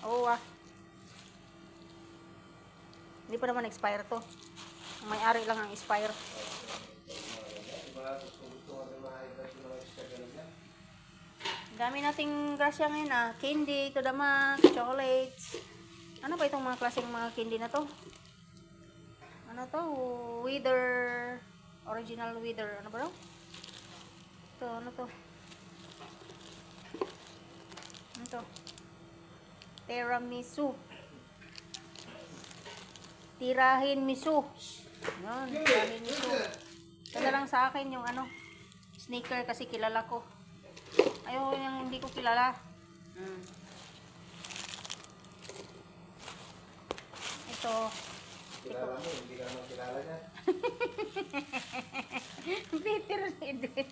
Oo ah. Hindi pa naman expire to. Ang may-ari lang ang expire. Dami nating grasya ngayon ah. Candy, to the max, chocolates. Ano ba itong mga klaseng mga candy na to? Ano to? Wither. Original wither. Ano ba to? Ito, ano to? Ano to? Tiramisu. Tirahin misu. Yan, tirahin misu. Kaya lang sa akin yung ano, sneaker kasi kilala ko. Ayaw yung hindi ko kilala. Ito. Kilala mo, hindi ka makilala niya. Bitter si Edwin.